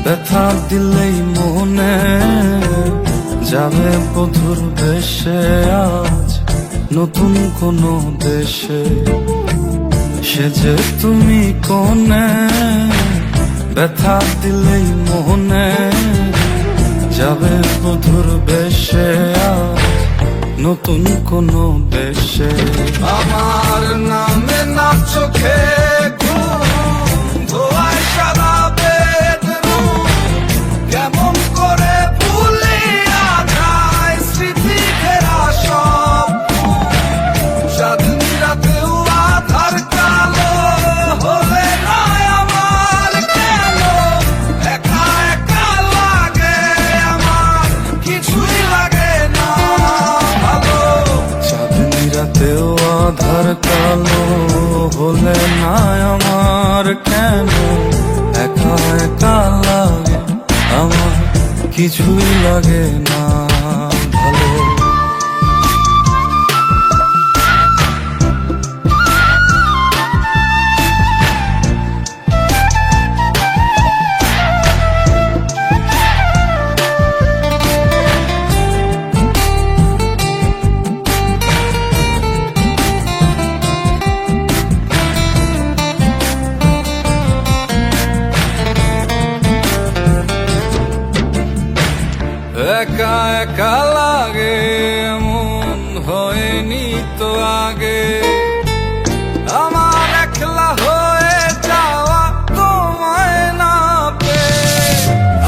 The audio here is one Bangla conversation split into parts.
ব্যথা দিলেই মনে যাবে বধুর বেশে আজ নতুন কোনো দেশে। সে যে তুমি কোনে, ব্যথা দিলেই মনে যাবে বধুর বেশে আজ নতুন কোনো দেশে। আমার নামে না চোখে ধোয়ায় সারা বেডরুম, কেমন করে ভুলিয়া যায় স্মৃতি ঘেরা সব। স্বাধীন রাতেও আধার কালো হলে না আমার কেন একা একা লাগে, আমার কিছুই লাগে না ভালো। স্বাধীন রাতেও আধার কালো হলে না আমার কেন একা একা লাগে, আমার কিছুই লাগে না ভালো। একা একা লাগে এমন হয়নি তো আগে, আমার একলা হয়ে যাওয়া তোমায় না পেয়ে।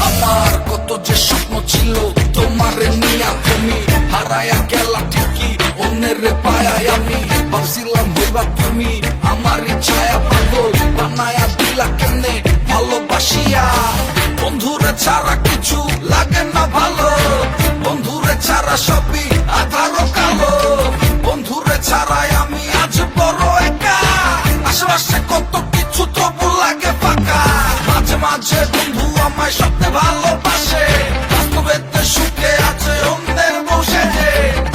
আমার কত যে স্বপ্ন ছিল তোমারে নিয়া, তুমি হারায়া গেলা ঠিকই অন্যের পায়া। আমি ভাবছিলাম হইবা তুমি আমার ছায়া, পাগল বানায়া দিলা কেমনে ভালোবাসিয়া। বন্ধুরে ছাড়া কিছু লাগে না ভালো, বন্ধুরে ছাড়া সবই আধারো কালো। বন্ধুরে ছাড়াই আমি আজ বড় একা, আশেপাশে কত কিছু তবু লাগে ফাঁকা। মাঝে মাঝে বন্ধু আমায় স্বপ্নে ভালোবাসে, বাস্তবেতে সুখে আছে অন্যের বসে। যে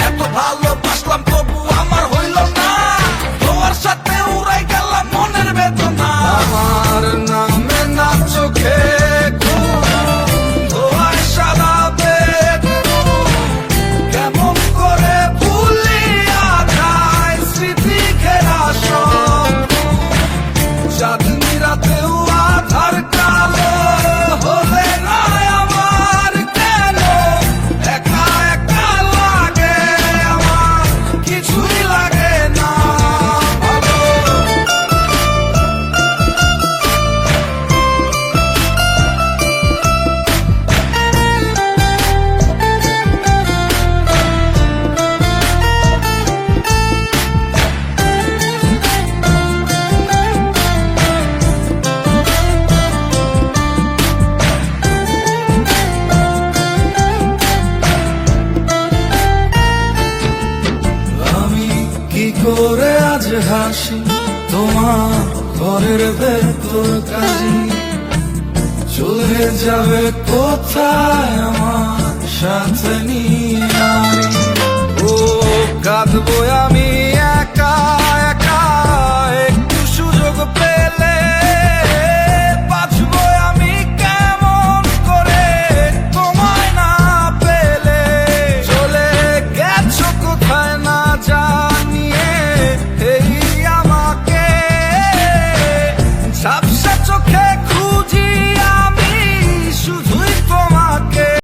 এত ভালোবাসলাম তবু আমার হইল না, তোমার সাথে উড়াই গেলাম মনের বেদনা। আমার নামে না চোখে করে আজ হাসি তোমার ঘরের ভেতর কাজী, চলে যাবে কোথায় আমার সাথে নিয়ে।